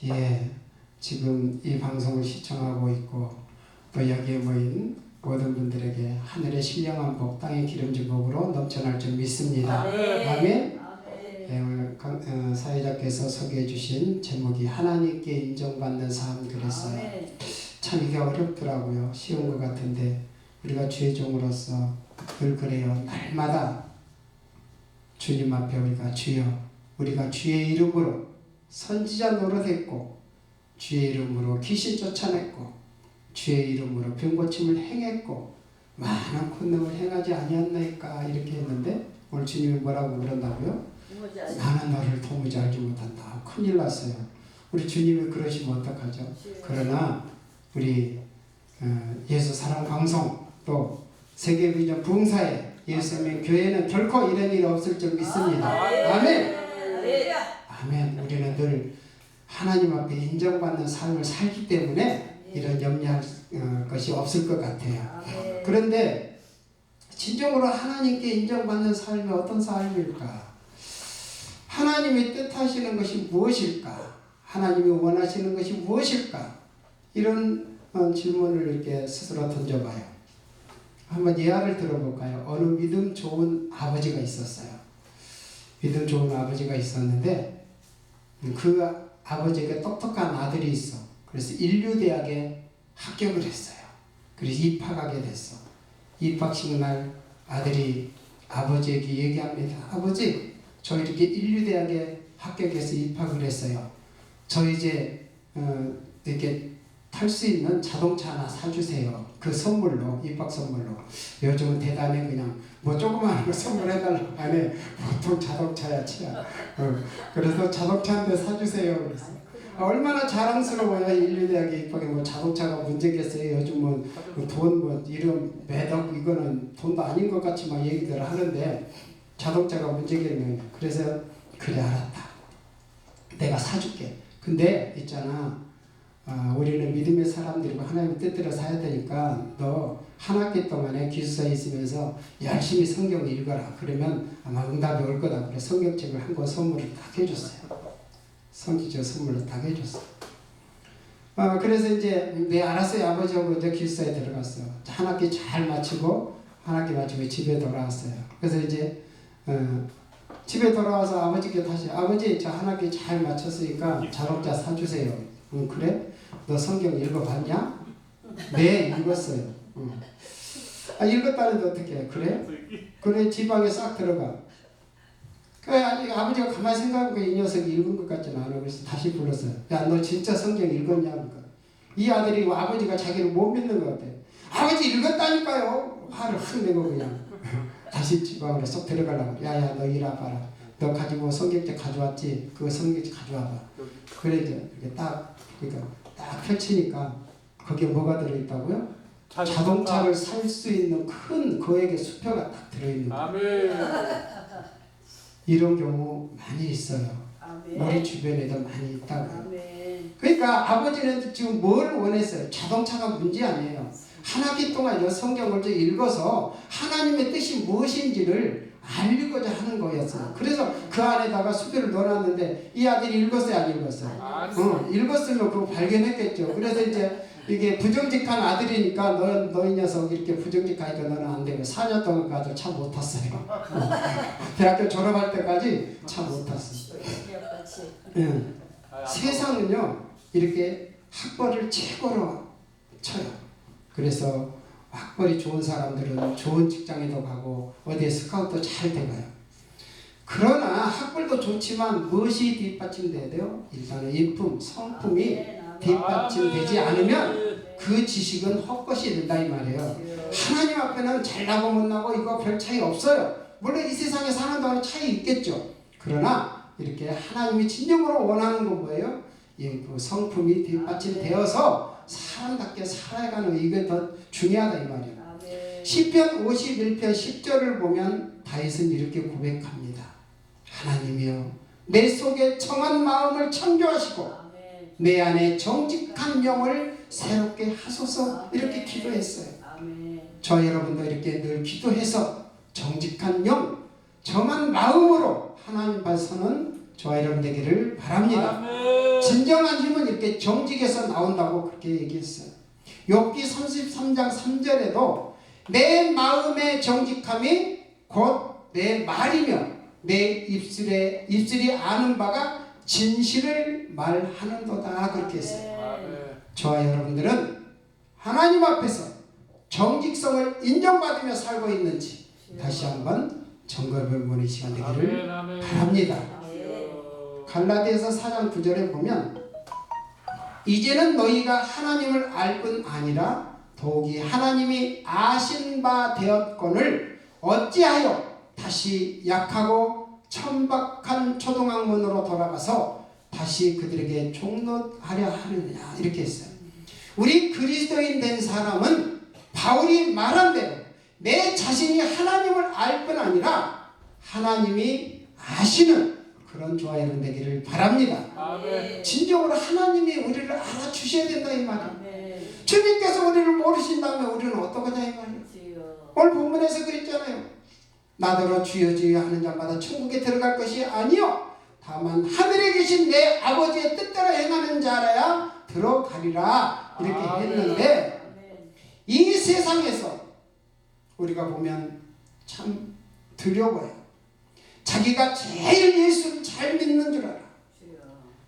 예, 지금 이 방송을 시청하고 있고 또 여기에 모인 모든 분들에게 하늘의 신령한 복, 땅의 기름진 복으로 넘쳐날 줄 믿습니다. 아멘. 예, 오늘 사회자께서 소개해 주신 제목이 하나님께 인정받는 삶 그랬어요. 참 이게 어렵더라고요. 쉬운 것 같은데 우리가 주의 종으로서 늘 그래요. 날마다 주님 앞에 우리가 주의 이름으로 선지자 노릇했고 주의 이름으로 귀신 쫓아냈고 주의 이름으로 병고침을 행했고 많은 권능을 행하지 아니었나이까 이렇게 했는데 오늘 주님이 뭐라고 그런다고요? 나는 너를 도무지 알지 못한다. 큰일 났어요. 우리 주님이 그러시면 어떡하죠? 그러나 우리 예수 사랑 방송 또 세계 비전 부흥사에 예수님의 교회는 결코 이런 일이 없을 줄 믿습니다. 아멘. 아멘. 우리는 늘 하나님 앞에 인정받는 삶을 살기 때문에 이런 염려할 것이 없을 것 같아요. 그런데 진정으로 하나님께 인정받는 삶이 어떤 삶일까? 하나님이 뜻하시는 것이 무엇일까? 하나님이 원하시는 것이 무엇일까? 이런 질문을 이렇게 스스로 던져봐요. 한번 예화를 들어볼까요? 어느 믿음 좋은 아버지가 있었어요. 믿음 좋은 아버지가 있었는데 그 아버지에게 똑똑한 아들이 있어. 그래서 인류대학에 합격을 했어요. 그래서 입학하게 됐어. 입학식 날 아들이 아버지에게 얘기합니다. 아버지, 저 이렇게 인류대학에 합격해서 입학을 했어요. 저 이제 이렇게 탈 수 있는 자동차 하나 사주세요. 그 선물로, 입학 선물로. 요즘은 대단해. 그냥 뭐 조그마한 거 선물해달라고 하네. 보통 자동차야 치야. 그래서 자동차 한 대 사주세요. 그래서 얼마나 자랑스러워요. 인류대학에 입학해 뭐 자동차가 문제겠어요. 요즘은 돈 뭐 이런 매덕 이거는 돈도 아닌 것 같이 막 얘기들 하는데 자동차가 문제겠네요. 그래서 그래 알았다. 내가 사줄게. 근데 있잖아. 우리는 믿음의 사람들이고 하나님의 뜻대로 살아야 되니까 너 한 학기 동안에 기숙사에 있으면서 열심히 성경 읽어라. 그러면 아마 응답이 올 거다. 그래서 성경책을 한 권 선물을 딱 해줬어요. 성경책 선물로 딱 해줬어. 그래서 이제 네 알았어요. 아버지하고 이제 기숙사에 들어갔어. 한 학기 잘 마치고 집에 돌아왔어요. 그래서 이제 집에 돌아와서 아버지께 다시 아버지 저 한 학기 잘 마쳤으니까 자동차 사주세요. 그래? 너 성경 읽어봤냐? 네 읽었어요. 읽었다는데 어떻게 해? 그래? 그래 지방에 싹 들어가. 아버지가 가만히 생각해보니까 이 녀석이 읽은 것 같지는 않아. 그래서 다시 불렀어요. 야, 너 진짜 성경 읽었냐? 그러니까. 이 아들이 아버지가 자기를 못 믿는 것 같아. 아버지 읽었다니까요. 화를 확 내고 그냥 다시 지방으로 쏙 들어가려고. 야야 너 이리 와봐라. 너 가지고 성경책 가져왔지? 그거 성경책 가져와봐. 그래 이제 이렇게 딱 펼치니까 거기에 뭐가 들어있다고요? 자동차를 살 수 있는 큰 거액의 수표가 딱 들어있는 거예요. 아멘. 이런 경우 많이 있어요. 아멘. 우리 주변에도 많이 있다고요. 아멘. 그러니까 아버지는 지금 뭘 원했어요? 자동차가 문제 아니에요. 한 학기 동안 이 성경을 좀 읽어서 하나님의 뜻이 무엇인지를 알리고자 하는 거였어요. 그래서 그 안에다가 수표를 넣어놨는데 이 아들이 읽었어요? 안 읽었어요? 읽었으면 그거 발견했겠죠. 그래서 이제 이게 부정직한 아들이니까 너 이 녀석 이렇게 부정직하니까 너는 안 되고 4년 동안 가도 차 못 탔어요. 대학교 졸업할 때까지 차 못 탔어요. 세상은요 이렇게 학벌을 최고로 쳐요. 그래서 학벌이 좋은 사람들은 좋은 직장에도 가고 어디에 스카우트도 잘 돼가요. 그러나 학벌도 좋지만 무엇이 뒷받침돼야 돼요? 일단은 인품, 성품이 뒷받침되지 않으면 그 지식은 헛것이 된다 이 말이에요. 하나님 앞에는 잘나고 못나고 이거 별 차이 없어요. 물론 이 세상에 사는 동안 차이 있겠죠. 그러나 이렇게 하나님이 진정으로 원하는 건 뭐예요? 그 성품이 뒷받침되어서 사람답게 살아가는 이게 더 중요하다 이 말이에요. 시편 51편 10절을 보면 다윗은 이렇게 고백합니다. 하나님이여 내 속에 청한 마음을 창조하시고 내 안에 정직한 영을 새롭게 하소서 이렇게 기도했어요. 저 여러분도 이렇게 늘 기도해서 정직한 영, 정한 마음으로 하나님 앞에 서는 저와 여러분 되기를 바랍니다. 아멘. 진정한 힘은 이렇게 정직에서 나온다고 그렇게 얘기했어요. 욥기 33장 3절에도 내 마음의 정직함이 곧 내 말이며 내 입술이 아는 바가 진실을 말하는도다 그렇게 했어요. 아멘. 저와 여러분들은 하나님 앞에서 정직성을 인정받으며 살고 있는지 다시 한번 점검해보는 시간 되기를 바랍니다. 갈라디아서 4장 9절에 보면 이제는 너희가 하나님을 알 뿐 아니라 더욱이 하나님이 아신 바 되었거늘 어찌하여 다시 약하고 천박한 초등학문으로 돌아가서 다시 그들에게 종노하려 하느냐 이렇게 했어요. 우리 그리스도인 된 사람은 바울이 말한 대로 내 자신이 하나님을 알 뿐 아니라 하나님이 아시는 그런 저와 여러분 되기를 바랍니다. 아멘. 진정으로 하나님이 우리를 알아주셔야 된다 이 말이에요. 주님께서 우리를 모르신다면 우리는 어떡하냐 이 말이에요. 오늘 본문에서 그랬잖아요. 나더러 주여 주여 하는 자마다 천국에 들어갈 것이 아니요 다만 하늘에 계신 내 아버지의 뜻대로 행하는 자라야 들어가리라 이렇게 했는데 이 세상에서 우리가 보면 참 두려워요. 자기가 제일 예수를 잘 믿는 줄 알아.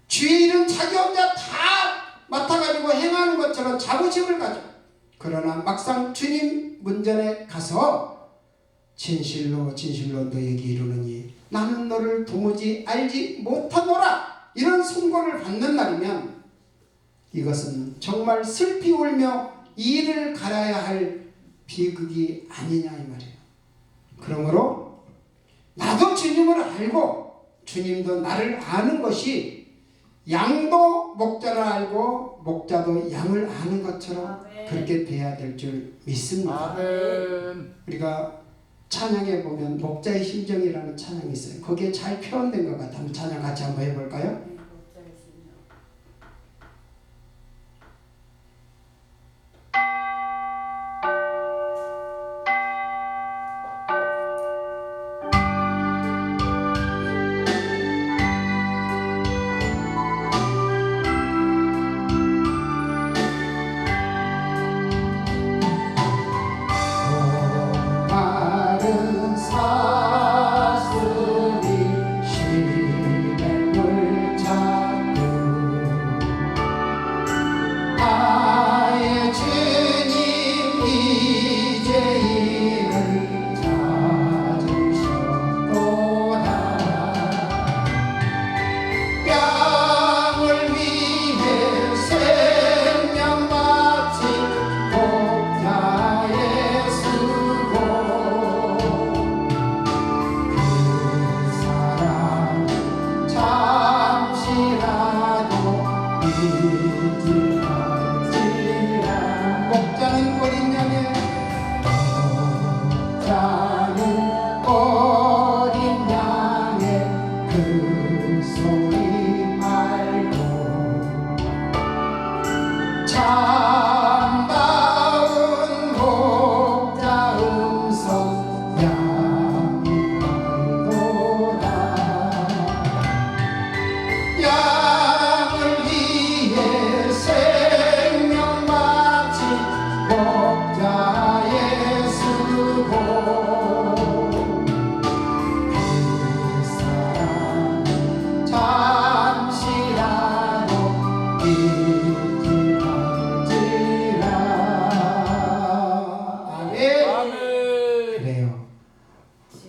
주의 일은 자기 혼자 다 맡아가지고 행하는 것처럼 자부심을 가져. 그러나 막상 주님 문전에 가서 진실로 진실로 너에게 이르노니 나는 너를 도무지 알지 못하노라 이런 선고를 받는 날이면 이것은 정말 슬피 울며 이를 갈아야 할 비극이 아니냐 이 말이에요. 그러므로 나도 주님을 알고 주님도 나를 아는 것이 양도 목자를 알고 목자도 양을 아는 것처럼 그렇게 돼야 될 줄 믿습니다. 아멘. 우리가 찬양에 보면 목자의 심정이라는 찬양이 있어요. 거기에 잘 표현된 것 같아요. 한번 찬양 같이 한번 해볼까요?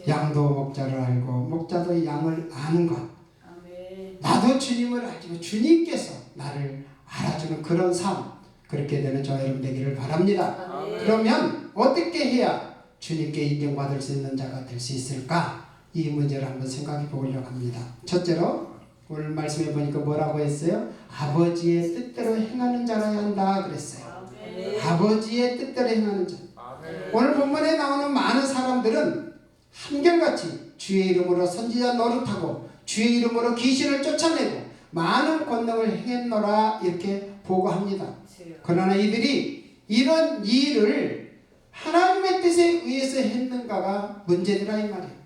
양도 목자를 알고 목자도 양을 아는 것. 나도 주님을 알고 주님께서 나를 알아주는 그런 삶, 그렇게 되는 저와 여러분 되기를 바랍니다. 그러면 어떻게 해야 주님께 인정받을 수 있는 자가 될 수 있을까? 이 문제를 한번 생각해 보려고 합니다. 첫째로 오늘 말씀해 보니까 뭐라고 했어요? 아버지의 뜻대로 행하는 자라야 한다 그랬어요. 아버지의 뜻대로 행하는 자. 오늘 본문에 나오는 많은 사람들은 한결같이 주의 이름으로 선지자 노릇하고 주의 이름으로 귀신을 쫓아내고 많은 권능을 행했노라 이렇게 보고합니다. 그러나 이들이 이런 일을 하나님의 뜻에 의해서 했는가가 문제더라 이 말이에요.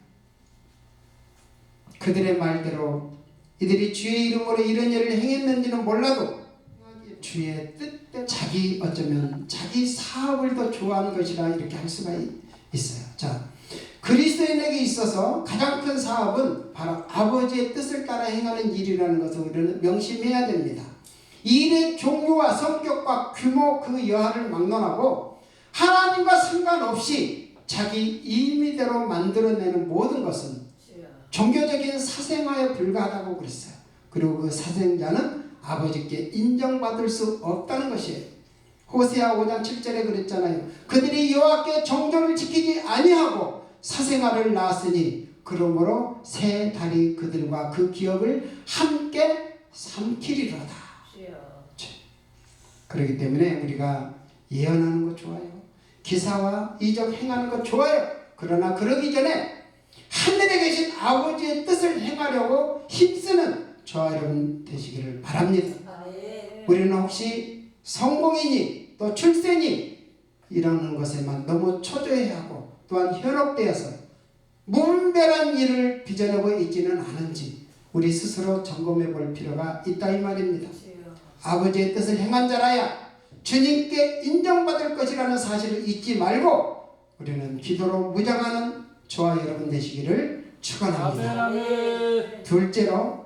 그들의 말대로 이들이 주의 이름으로 이런 일을 행했는지는 몰라도 주의 뜻대로 어쩌면 자기 사업을 더 좋아하는 것이라 이렇게 할 수가 있어요. 자, 그리스도인에게 있어서 가장 큰 사업은 바로 아버지의 뜻을 따라 행하는 일이라는 것을 우리는 명심해야 됩니다. 이 일의 종류와 성격과 규모 그 여하를 막론하고 하나님과 상관없이 자기 임의대로 만들어내는 모든 것은 종교적인 사생활에 불과하다고 그랬어요. 그리고 그 사생자는 아버지께 인정받을 수 없다는 것이에요. 호세아 5장 7절에 그랬잖아요. 그들이 여호와께 정절을 지키지 아니하고 사생활을 낳았으니 그러므로 새 달이 그들과 그 기업을 함께 삼키리로다. 그렇기 때문에 우리가 예언하는 거 좋아요. 기사와 이적 행하는 거 좋아요. 그러나 그러기 전에 하늘에 계신 아버지의 뜻을 행하려고 힘쓰는 저와 여러분 되시기를 바랍니다. 우리는 혹시 성공이니 또 출세니 이러는 것에만 너무 초조해하고 또한 현혹되어서 무분별한 일을 빚어내고 있지는 않은지 우리 스스로 점검해 볼 필요가 있다 이 말입니다. 아버지의 뜻을 행한 자라야 주님께 인정받을 것이라는 사실을 잊지 말고 우리는 기도로 무장하는 저와 여러분 되시기를 축원합니다. 둘째로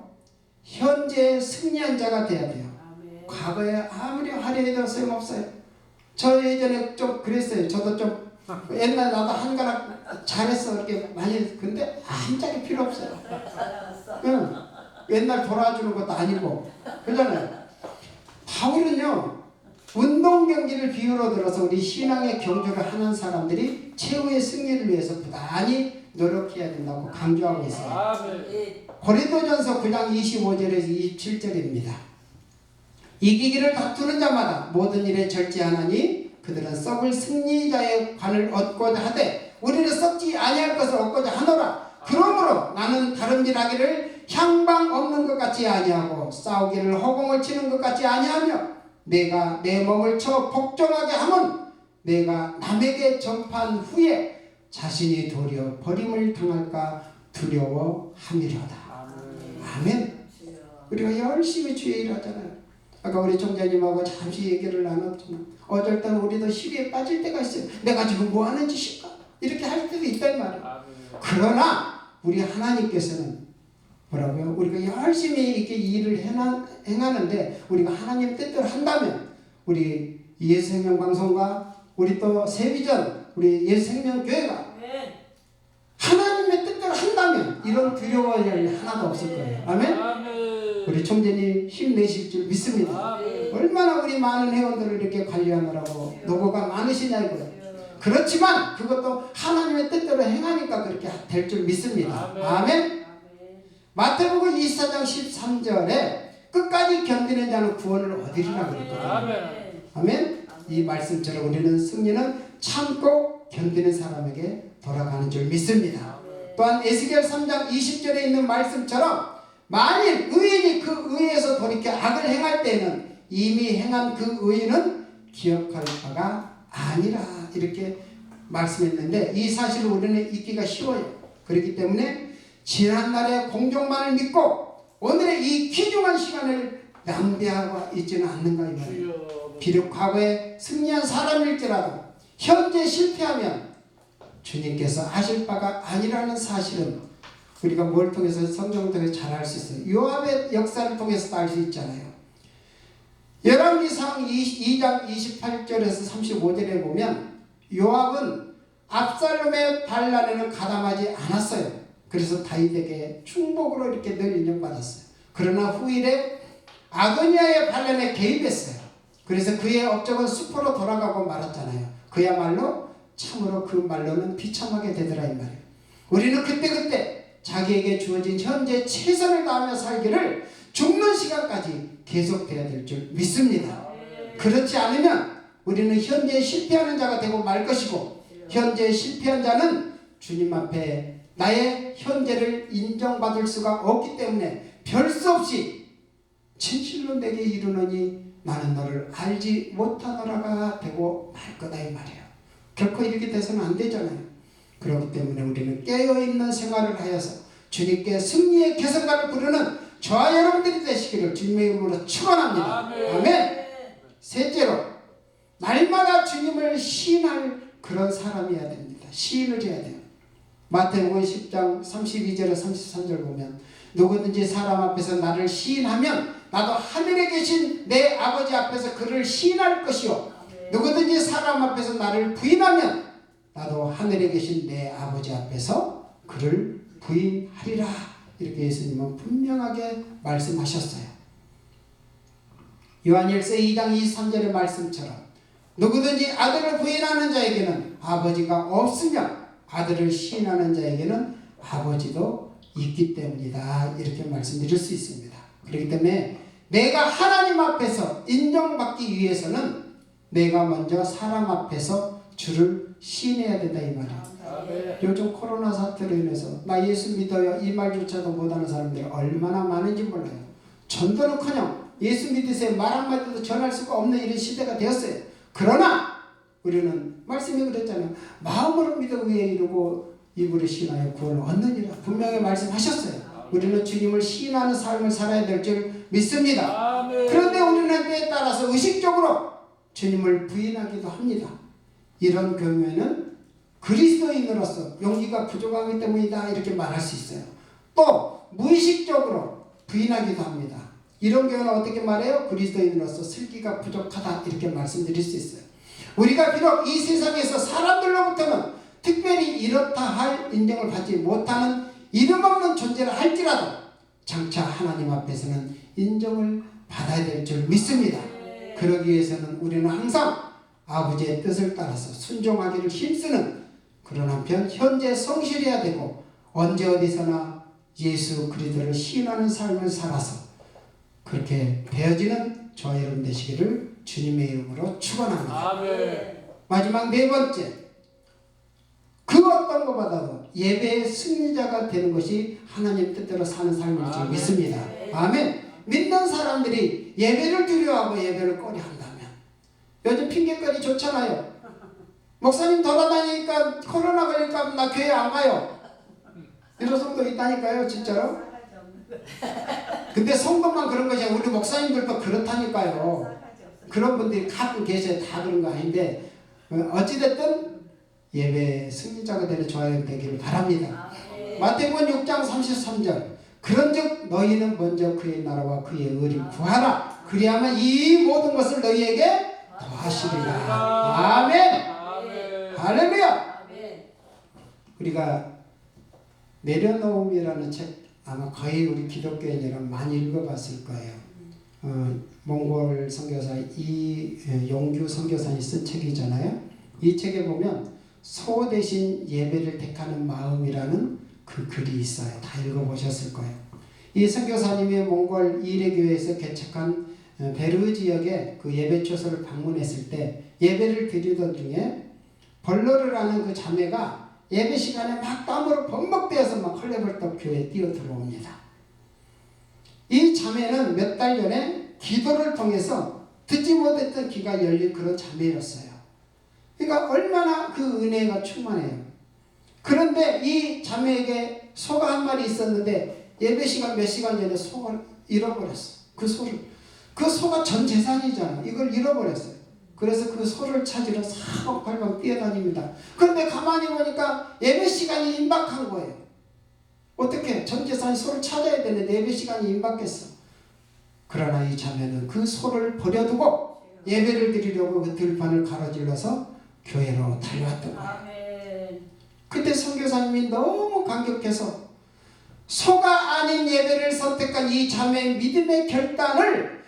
현재 승리한 자가 돼야 돼요. 과거에 아무리 화려해도 소용없어요. 저 예전에 좀 그랬어요. 저도 좀 옛날 나도 한가락 잘했어 이렇게 많이 근데 한 짝이 필요 없어요. 응. 옛날 돌아주는 것도 아니고 그러잖아요. 바울은요 운동 경기를 비유로 들어서 우리 신앙의 경주를 하는 사람들이 최후의 승리를 위해서 부단히 노력해야 된다고 강조하고 있어요. 고린도전서 9장 25절에서 27절입니다. 이기기를 다투는 자마다 모든 일에 절제하나니 그들은 썩을 승리자의 관을 얻고자 하되 우리는 썩지 아니할 것을 얻고자 하노라. 그러므로 나는 다름질하기를 향방 없는 것 같이 아니하고 싸우기를 허공을 치는 것 같이 아니하며 내가 내 몸을 쳐 복종하게 하면 내가 남에게 전파한 후에 자신이 도리어 버림을 당할까 두려워함이로다. 아멘. 우리가 열심히 주의 일을 하잖아요. 아까 우리 총장님하고 잠시 얘기를 나눴지만 어쩔 때는 우리도 시비에 빠질 때가 있어요. 내가 지금 뭐 하는 짓일까? 이렇게 할 때도 있단 말이에요. 그러나 우리 하나님께서는 뭐라고요? 우리가 열심히 이렇게 일을 행하는데 우리가 하나님 뜻대로 한다면 우리 예수생명 방송과 우리 또 세비전 우리 예수생명교회가 하나님의 뜻대로 한다면 이런 두려워할 일 하나도 없을 거예요. 아멘? 우리 총재님 힘내실 줄 믿습니다. 얼마나 우리 많은 회원들을 이렇게 관리하느라고 노고가 많으시냐 이거예요. 그렇지만 그것도 하나님의 뜻대로 행하니까 그렇게 될 줄 믿습니다. 아멘? 마태복음 24장 13절에 끝까지 견디는 자는 구원을 얻으리라 그랬거든요. 아멘? 이 말씀처럼 우리는 승리는 참고 견디는 사람에게 돌아가는 줄 믿습니다. 또한 에스겔 3장 20절에 있는 말씀처럼 만일 의인이 그 의에서 돌이켜 악을 행할 때는 이미 행한 그 의인은 기억할 바가 아니라 이렇게 말씀했는데 이 사실을 우리는 잊기가 쉬워요. 그렇기 때문에 지난날의 공적만을 믿고 오늘의 이 귀중한 시간을 낭비하고 있지는 않는가 이 말이에요. 비록 과거에 승리한 사람일지라도 현재 실패하면 주님께서 하실 바가 아니라는 사실은 우리가 뭘 통해서 성경을 통해서 잘 알 수 있어요. 요압의 역사를 통해서도 알 수 있잖아요. 열왕기상 2장 28절에서 35절에 보면 요압은 압살롬의 반란에는 가담하지 않았어요. 그래서 다윗에게 충복으로 이렇게 늘 인정받았어요. 그러나 후일에 아도니아의 반란에 개입했어요. 그래서 그의 업적은 수포로 돌아가고 말았잖아요. 그야말로 참으로 그 말로는 비참하게 되더라 이 말이에요. 우리는 그때 자기에게 주어진 현재 최선을 다하며 살기를 죽는 시간까지 계속돼야 될 줄 믿습니다. 그렇지 않으면 우리는 현재 실패하는 자가 되고 말 것이고 현재 실패한 자는 주님 앞에 나의 현재를 인정받을 수가 없기 때문에 별 수 없이 진실로 내게 이르노니 나는 너를 알지 못하노라가 되고 말 거다 이 말이에요. 결코 이렇게 돼서는 안 되잖아요. 그렇기 때문에 우리는 깨어있는 생활을 하여서 주님께 승리의 개성가를 부르는 저와 여러분들이 되시기를 주님의 이름으로 축원합니다. 아멘. 셋째로 날마다 주님을 시인할 그런 사람이어야 됩니다. 시인을 해야 돼요. 마태복음 10장 32절에 33절 보면 누구든지 사람 앞에서 나를 시인하면 나도 하늘에 계신 내 아버지 앞에서 그를 시인할 것이요 누구든지 사람 앞에서 나를 부인하면 나도 하늘에 계신 내 아버지 앞에서 그를 부인하리라. 이렇게 예수님은 분명하게 말씀하셨어요. 요한일서 2장 23절의 말씀처럼 누구든지 아들을 부인하는 자에게는 아버지가 없으며 아들을 시인하는 자에게는 아버지도 있기 때문이다. 이렇게 말씀드릴 수 있습니다. 그렇기 때문에 내가 하나님 앞에서 인정받기 위해서는 내가 먼저 사람 앞에서 주를 시인해야 된다 이 말이에요. 요즘 코로나 사태로 인해서 나 예수 믿어요 이 말조차도 못하는 사람들이 얼마나 많은지 몰라요. 전도는커녕 예수 믿으세요 말 한마디도 전할 수가 없는 이런 시대가 되었어요. 그러나 우리는 말씀이 그랬잖아요. 마음으로 믿어 위에 이르고 입으로 시인하여 구원을 얻느니라. 분명히 말씀하셨어요. 우리는 주님을 시인하는 삶을 살아야 될 줄 믿습니다. 그런데 우리는 때에 따라서 의식적으로 주님을 부인하기도 합니다. 이런 경우에는 그리스도인으로서 용기가 부족하기 때문이다 이렇게 말할 수 있어요. 또 무의식적으로 부인하기도 합니다. 이런 경우는 어떻게 말해요? 그리스도인으로서 슬기가 부족하다 이렇게 말씀드릴 수 있어요. 우리가 비록 이 세상에서 사람들로부터는 특별히 이렇다 할 인정을 받지 못하는 이름 없는 존재를 할지라도 장차 하나님 앞에서는 인정을 받아야 될 줄 믿습니다. 그러기 위해서는 우리는 항상 아버지의 뜻을 따라서 순종하기를 힘쓰는 그런 한편 현재 성실해야 되고 언제 어디서나 예수 그리스도를 시인하는 삶을 살아서 그렇게 되어지는 저와 여러분 되시기를 주님의 이름으로 축원합니다. 마지막 네 번째, 그 어떤 것보다도 예배의 승리자가 되는 것이 하나님 뜻대로 사는 삶일 줄 믿습니다. 아멘. 믿는 사람들이 예배를 두려워하고 예배를 꺼려한다면 요즘 핑계거리 좋잖아요. 목사님 돌아다니니까 코로나 걸릴까 나 교회 안 가요. 이런 성도 있다니까요. 진짜로. 근데 성도만 그런 것이 아니라 우리 목사님들도 그렇다니까요. 그런 분들이 가끔 계셔요. 다 그런 거 아닌데 어찌됐든 예배 승리자가 되는 저와 되기를 바랍니다. 마태복음 6장 33절 그런즉 너희는 먼저 그의 나라와 그의 의를 구하라. 그리하면 이 모든 것을 너희에게 더하시리라. 아멘. 할렐루야. 우리가 내려놓음이라는 책 아마 거의 우리 기독교인이랑 많이 읽어봤을 거예요. 몽골 선교사 이용규 선교사님이 쓴 책이잖아요. 이 책에 보면 소 대신 예배를 택하는 마음이라는 그 글이 있어요. 다 읽어보셨을 거예요. 이 선교사님이 몽골 이레교에서 개척한 베르 지역의 그 예배초소를 방문했을 때 예배를 드리던 중에 벌로르라는 그 자매가 예배 시간에 막 땀으로 범벅되어서 막 헐레벌떡 교회에 뛰어 들어옵니다. 이 자매는 몇 달 전에 기도를 통해서 듣지 못했던 귀가 열린 그런 자매였어요. 그러니까 얼마나 그 은혜가 충만해요. 그런데 이 자매에게 소가 한 마리 있었는데 예배 시간 몇 시간 전에 소를 잃어버렸어. 그 소를. 그 소가 전 재산이잖아. 이걸 잃어버렸어요. 그래서 그 소를 찾으러 사방팔방 뛰어다닙니다. 그런데 가만히 보니까 예배 시간이 임박한 거예요. 어떻게 전 재산이 소를 찾아야 되는데 예배 시간이 임박했어. 그러나 이 자매는 그 소를 버려두고 예배를 드리려고 그 들판을 가로질러서 교회로 달려왔던 거예요. 그때 선교사님이 너무 감격해서 소가 아닌 예배를 선택한 이 자매의 믿음의 결단을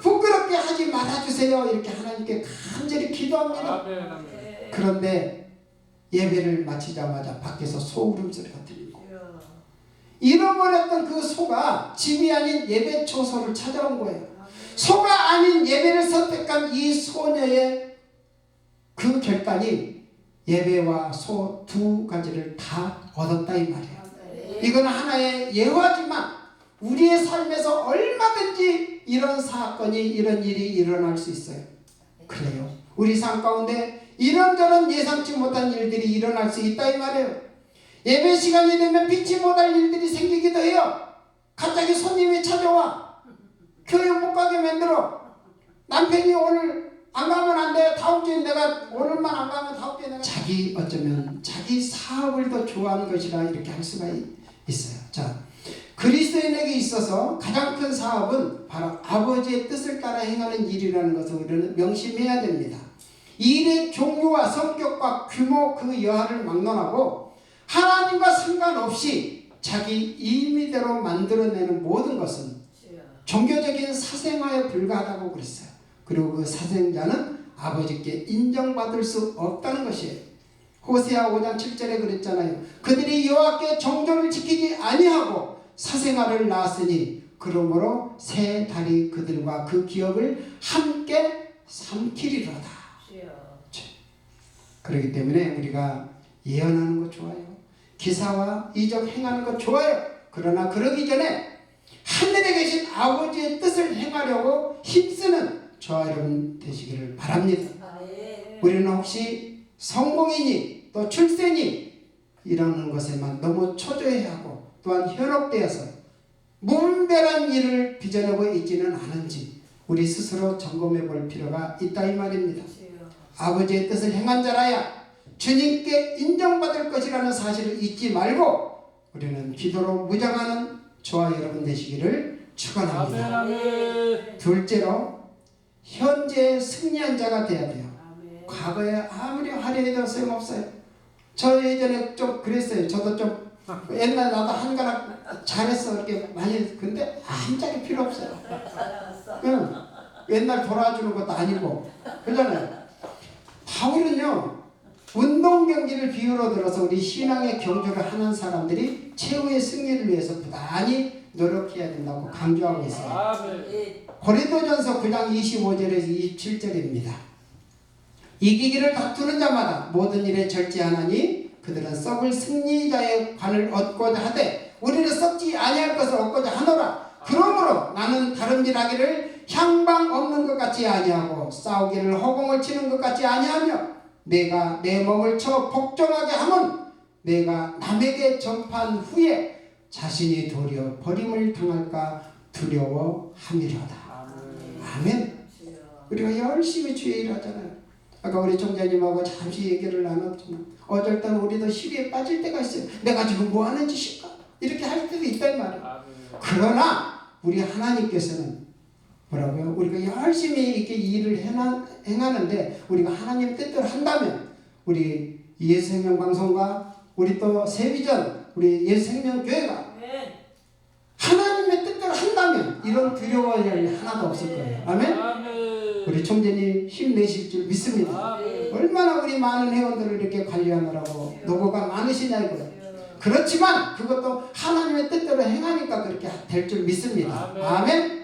부끄럽게 하지 말아주세요. 이렇게 하나님께 간절히 기도합니다. 그런데 예배를 마치자마자 밖에서 소 울음소리가 들리고 잃어버렸던 그 소가 집이 아닌 예배 초소를 찾아온 거예요. 소가 아닌 예배를 선택한 이 소녀의 그 결단이 예배와 소 두 가지를 다 얻었다 이 말이에요. 이건 하나의 예화지만 우리의 삶에서 얼마든지 이런 사건이 이런 일이 일어날 수 있어요. 그래요. 우리 삶 가운데 이런저런 예상치 못한 일들이 일어날 수 있다 이 말이에요. 예배 시간이 되면 피치 못할 일들이 생기기도 해요. 갑자기 손님이 찾아와. 교회 못 가게 만들어. 남편이 오늘 안 가면 안 돼. 다음 주에 내가 오늘만 안 가면 다음 주에 내가 자기 어쩌면 자기 사업을 더 좋아하는 것이라 이렇게 할 수가 있어요. 자, 그리스도인에게 있어서 가장 큰 사업은 바로 아버지의 뜻을 따라 행하는 일이라는 것을 우리는 명심해야 됩니다. 이 일의 종류와 성격과 규모 그 여하를 막론하고 하나님과 상관없이 자기 임의대로 만들어내는 모든 것은 종교적인 사생활에 불과하다고 그랬어요. 그리고 그 사생자는 아버지께 인정받을 수 없다는 것이에요. 호세아 5장 7절에 그랬잖아요. 그들이 여호와께 정절을 지키지 아니하고 사생활을 낳았으니 그러므로 새 달이 그들과 그 기업을 함께 삼키리로다. 그렇기 때문에 우리가 예언하는 거 좋아요. 기사와 이적 행하는 거 좋아요. 그러나 그러기 전에 하늘에 계신 아버지의 뜻을 행하려고 힘쓰는 저와 여러분 되시기를 바랍니다. 우리는 혹시 성공이니 또 출세니 이러는 것에만 너무 초조해하고 또한 현혹되어서 무분별한 일을 빚어내고 있지는 않은지 우리 스스로 점검해 볼 필요가 있다 이 말입니다. 아버지의 뜻을 행한 자라야 주님께 인정받을 것이라는 사실을 잊지 말고 우리는 기도로 무장하는 저와 여러분 되시기를 축원합니다. 둘째로 현재 승리한 자가 되어야 돼요. 과거에 아무리 화려해도 소용없어요. 저 예전에 좀 그랬어요. 저도 좀 옛날 나도 한가락 잘했어 이렇게 많이 근데 한 짝이 필요 없어요. 응. 옛날 돌아주는 것도 아니고 그러잖아요. 바울은요 운동 경기를 비유로 들어서 우리 신앙의 경주를 하는 사람들이 최후의 승리를 위해서 부단히 노력해야 된다고 강조하고 있어요. 고린도전서 9장 25절에서 27절입니다. 이기기를 다투는 자마다 모든 일에 절제하나니 그들은 썩을 승리자의 관을 얻고자 하되 우리는 썩지 아니할 것을 얻고자 하노라. 그러므로 나는 다름질하기를 향방 없는 것 같이 아니하고 싸우기를 허공을 치는 것 같이 아니하며 내가 내 몸을 쳐 복종하게 하면 내가 남에게 전파한 후에 자신이 도리어 버림을 당할까 두려워함이로다. 아멘. 우리가 열심히 주의 일 하잖아요. 아까 우리 총장님하고 잠시 얘기를 나눴지만 어쩔 때는 우리도 시비에 빠질 때가 있어요. 내가 지금 뭐 하는 짓일까? 이렇게 할 때도 있단 말이에요. 그러나 우리 하나님께서는 뭐라고요? 우리가 열심히 이렇게 일을 행하는데 우리가 하나님 뜻대로 한다면 우리 예수생명 방송과 우리 또 세비전 우리 예수생명교회가 하나님의 뜻대로 한다면 이런 두려워할 일이 하나도 없을 거예요. 아멘? 우리 총재님 힘내실 줄 믿습니다. 얼마나 우리 많은 회원들을 이렇게 관리하느라고 노고가 많으시냐 이거예요. 그렇지만 그것도 하나님의 뜻대로 행하니까 그렇게 될 줄 믿습니다. 아멘?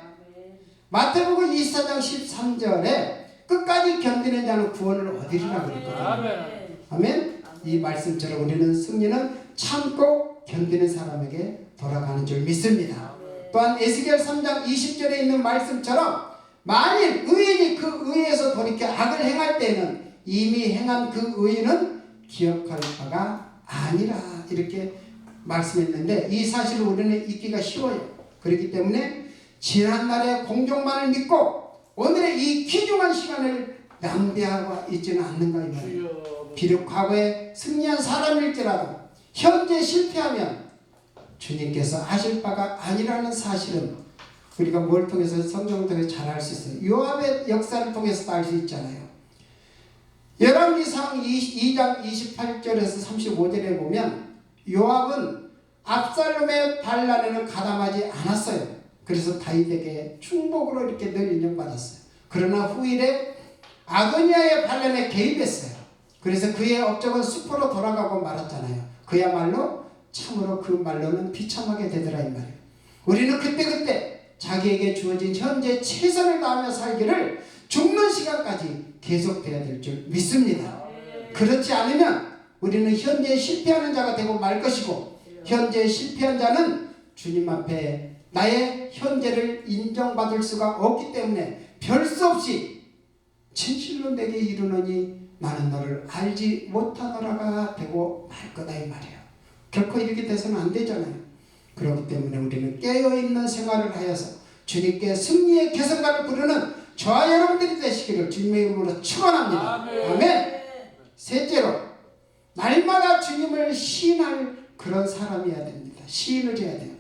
마태복음 24장 13절에 끝까지 견디는 자는 구원을 얻으리라 그랬거든요. 아멘? 이 말씀처럼 우리는 승리는 참고 견디는 사람에게 돌아가는 줄 믿습니다. 또한 에스겔 3장 20절에 있는 말씀처럼 만일 의인이 그 의에서 돌이켜 악을 행할 때는 이미 행한 그 의인은 기억할 바가 아니라 이렇게 말씀했는데 이 사실을 우리는 잊기가 쉬워요. 그렇기 때문에 지난날의 공적만을 믿고 오늘의 이 귀중한 시간을 낭비하고 있지는 않는가 이 말이에요. 비록 과거에 승리한 사람일지라도 현재 실패하면 주님께서 하실 바가 아니라는 사실은 우리가 뭘 통해서 성경을 통해서 잘 알 수 있어요. 요압의 역사를 통해서도 알 수 있잖아요. 열왕기상 2장 28절에서 35절에 보면 요압은 압살롬의 반란에는 가담하지 않았어요. 그래서 다윗에게 충복으로 이렇게 늘 인정받았어요. 그러나 후일에 아도니아의 반란에 개입했어요. 그래서 그의 업적은 수포로 돌아가고 말았잖아요. 그야말로 참으로 그 말로는 비참하게 되더라 이 말이에요. 우리는 그때 자기에게 주어진 현재 최선을 다하며 살기를 죽는 시간까지 계속돼야 될 줄 믿습니다. 그렇지 않으면 우리는 현재 실패하는 자가 되고 말 것이고 현재 실패한 자는 주님 앞에 나의 현재를 인정받을 수가 없기 때문에 별 수 없이 진실로 내게 이르노니 나는 너를 알지 못하노라가 되고 말 거다 이 말이에요. 결코 이렇게 돼서는 안 되잖아요. 그렇기 때문에 우리는 깨어있는 생활을 하여서 주님께 승리의 개성가를 부르는 저와 여러분들이 되시기를 주님의 이름으로 축원합니다. 아멘. 셋째로, 날마다 주님을 시인할 그런 사람이어야 됩니다. 시인을 해야 돼요.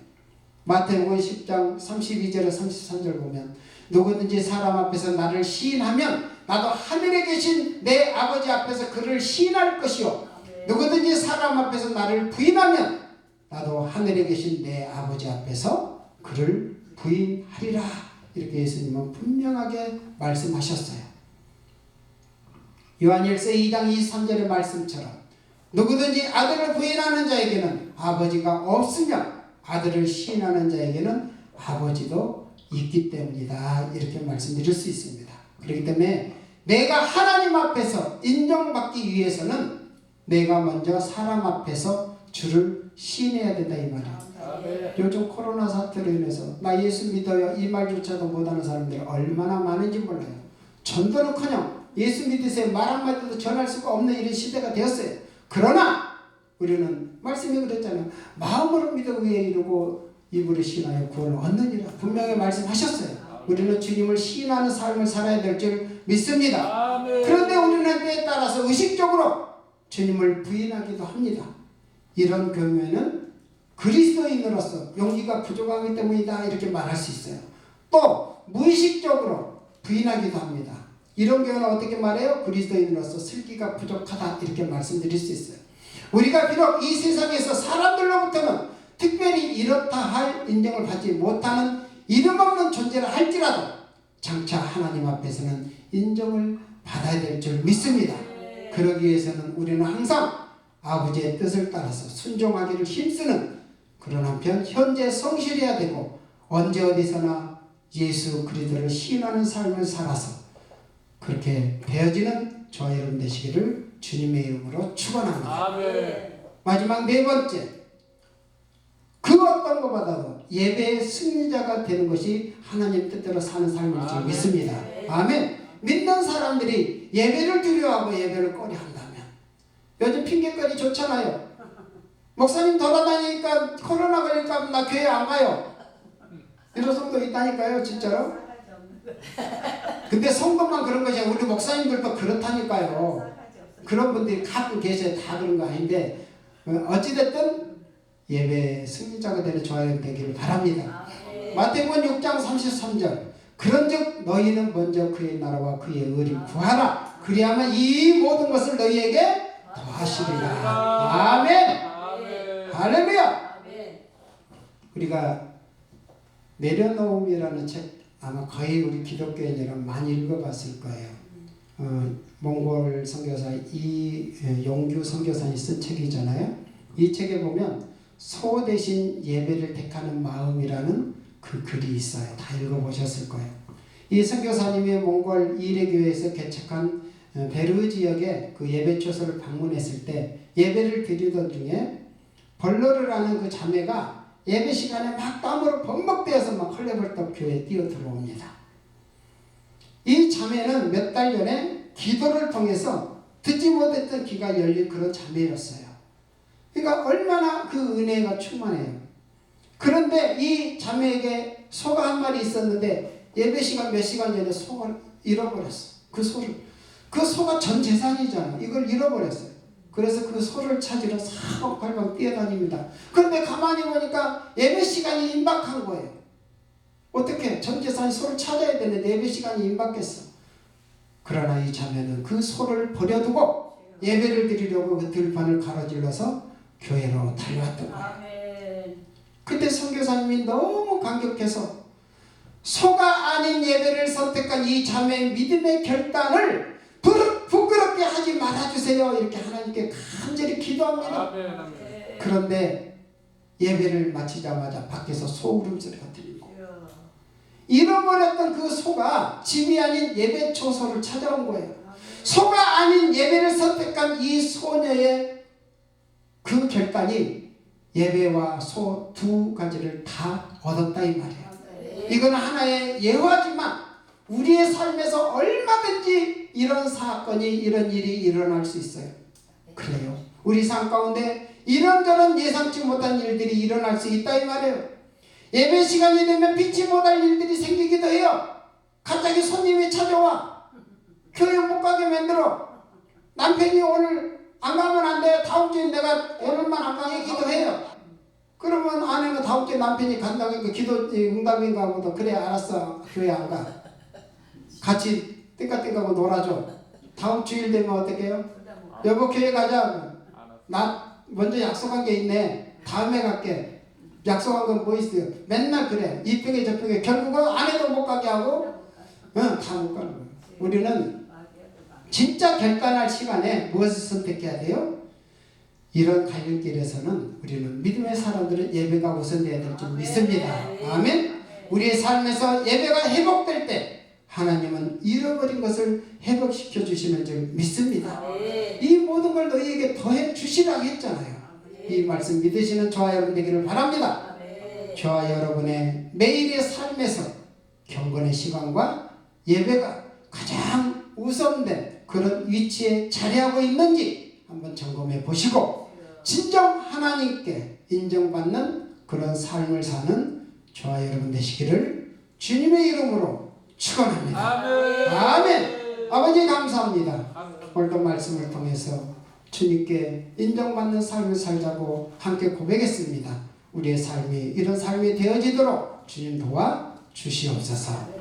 마태복음 10장 32절에 33절 보면 누구든지 사람 앞에서 나를 시인하면 나도 하늘에 계신 내 아버지 앞에서 그를 시인할 것이요, 누구든지 사람 앞에서 나를 부인하면 나도 하늘에 계신 내 아버지 앞에서 그를 부인하리라. 이렇게 예수님은 분명하게 말씀하셨어요. 요한일서 2장 23절의 말씀처럼 누구든지 아들을 부인하는 자에게는 아버지가 없으며 아들을 시인하는 자에게는 아버지도 있기 때문이다. 이렇게 말씀드릴 수 있습니다. 그렇기 때문에 내가 하나님 앞에서 인정받기 위해서는 내가 먼저 사람 앞에서 주를 시인해야 된다 이 말이에요. 요즘 코로나 사태로 인해서 나 예수 믿어요 이 말조차도 못하는 사람들이 얼마나 많은지 몰라요. 전도는커녕 예수 믿으세요 말 한마디도 전할 수가 없는 이런 시대가 되었어요. 그러나 우리는 말씀이 그랬잖아요. 마음으로 믿어 위에 이루고 입으로 시인하여 구원을 얻느니라. 분명히 말씀하셨어요. 우리는 주님을 시인하는 삶을 살아야 될 줄 믿습니다. 그런데 우리는 때에 따라서 의식적으로 주님을 부인하기도 합니다. 이런 경우에는 그리스도인으로서 용기가 부족하기 때문이다 이렇게 말할 수 있어요. 또 무의식적으로 부인하기도 합니다. 이런 경우는 어떻게 말해요? 그리스도인으로서 슬기가 부족하다 이렇게 말씀드릴 수 있어요. 우리가 비록 이 세상에서 사람들로부터는 특별히 이렇다 할 인정을 받지 못하는 이름 없는 존재를 할지라도 장차 하나님 앞에서는 인정을 받아야 될 줄 믿습니다. 그러기 위해서는 우리는 항상 아버지의 뜻을 따라서 순종하기를 힘쓰는 그런 한편 현재 성실해야 되고 언제 어디서나 예수 그리스도를 시인하는 삶을 살아서 그렇게 되어지는 저와 여러분 되시기를 주님의 이름으로 축원합니다. 아멘. 마지막 네 번째, 그 어떤 것보다도 예배의 승리자가 되는 것이 하나님 뜻대로 사는 삶일 줄 믿습니다. 아멘. 믿는 사람들이 예배를 두려워하고 예배를 꺼려한다면 요즘 핑계거리 좋잖아요. 목사님 돌아다니니까 코로나 걸릴까 나 교회 안 가요. 이런 성도 있다니까요. 진짜로. 근데 성도만 그런 것이 아니라 우리 목사님들도 그렇다니까요. 그런 분들이 가끔 계셔요. 다 그런 거 아닌데 어찌됐든 예배 승리자가 되는 저와 되기를 바랍니다. 마태복음 6장 33절 그런즉 너희는 먼저 그의 나라와 그의 의를 구하라. 그리하면 이 모든 것을 너희에게 더하시리라. 아멘. 할렐루야. 우리가 내려놓음이라는 책 아마 거의 우리 기독교인들은 많이 읽어봤을 거예요. 몽골 선교사 이용규 선교사님이 쓴 책이잖아요. 이 책에 보면 소 대신 예배를 택하는 마음이라는 그 글이 있어요. 다 읽어보셨을 거예요. 이 선교사님이 몽골 이레교에서 개척한 베르 지역의 그 예배초소를 방문했을 때 예배를 드리던 중에 벌로르라는 그 자매가 예배 시간에 막 땀으로 범벅되어서 막 헐레벌떡 교회에 뛰어 들어옵니다. 이 자매는 몇 달 전에 기도를 통해서 듣지 못했던 귀가 열린 그런 자매였어요. 그러니까 얼마나 그 은혜가 충만해요. 그런데 이 자매에게 소가 한 마리 있었는데 예배 시간 몇 시간 전에 소를 잃어버렸어. 그 소가 전 재산이잖아. 이걸 잃어버렸어요. 그래서 그 소를 찾으러 사방팔방 뛰어다닙니다. 그런데 가만히 보니까 예배 시간이 임박한 거예요. 어떻게 전 재산이 소를 찾아야 되는데 예배 시간이 임박했어. 그러나 이 자매는 그 소를 버려두고 예배를 드리려고 그 들판을 가로질러서 교회로 달려왔던 거예요. 그때 선교사님이 너무 감격해서 소가 아닌 예배를 선택한 이 자매의 믿음의 결단을 부끄럽게 하지 말아주세요. 이렇게 하나님께 간절히 기도합니다. 그런데 예배를 마치자마자 밖에서 소 울음소리가 들리고 잃어버렸던 그 소가 집이 아닌 예배 초소를 찾아온 거예요. 소가 아닌 예배를 선택한 이 소녀의 그 결단이 예배와 소 두 가지를 다 얻었다 이 말이에요. 이건 하나의 예화지만 우리의 삶에서 얼마든지 이런 사건이 이런 일이 일어날 수 있어요. 그래요. 우리 삶 가운데 이런저런 예상치 못한 일들이 일어날 수 있다 이 말이에요. 예배 시간이 되면 피치 못할 일들이 생기기도 해요. 갑자기 손님이 찾아와. 교회 못 가게 만들어. 남편이 오늘 안 가면 안 돼요. 다음 주에 내가 오늘만 안 가게 기도해요. 그러면 아내는 다음 주에 남편이 간다고 하니까 기도 응답인가 보다. 그래 알았어. 교회 안 가. 같이 띵까띵까하고 놀아줘. 다음 주일 되면 어떻게 해요? 여보 교회 가자. 나 먼저 약속한 게 있네. 다음에 갈게. 약속한 건 뭐 있어요? 맨날 그래. 이 평에 저 평에. 결국은 아내도 못 가게 하고 다 못 가는 거예요. 우리는 진짜 결단할 시간에 무엇을 선택해야 돼요? 이런 갈림길에서는 우리는 믿음의 사람들은 예배가 우선돼야 될 줄 믿습니다. 아멘. 우리의 삶에서 예배가 회복될 때 하나님은 잃어버린 것을 회복시켜 주시는 줄 믿습니다. 이 모든 걸 너희에게 더해 주시라고 했잖아요. 이 말씀 믿으시는 저와 여러분 되기를 바랍니다. 저와 여러분의 매일의 삶에서 경건의 시간과 예배가 가장 우선된 그런 위치에 자리하고 있는지 한번 점검해 보시고 진정 하나님께 인정받는 그런 삶을 사는 저와 여러분 되시기를 주님의 이름으로 축원합니다. 아멘. 아버지 감사합니다. 오늘도 말씀을 통해서 주님께 인정받는 삶을 살자고 함께 고백했습니다. 우리의 삶이 이런 삶이 되어지도록 주님 도와 주시옵소서.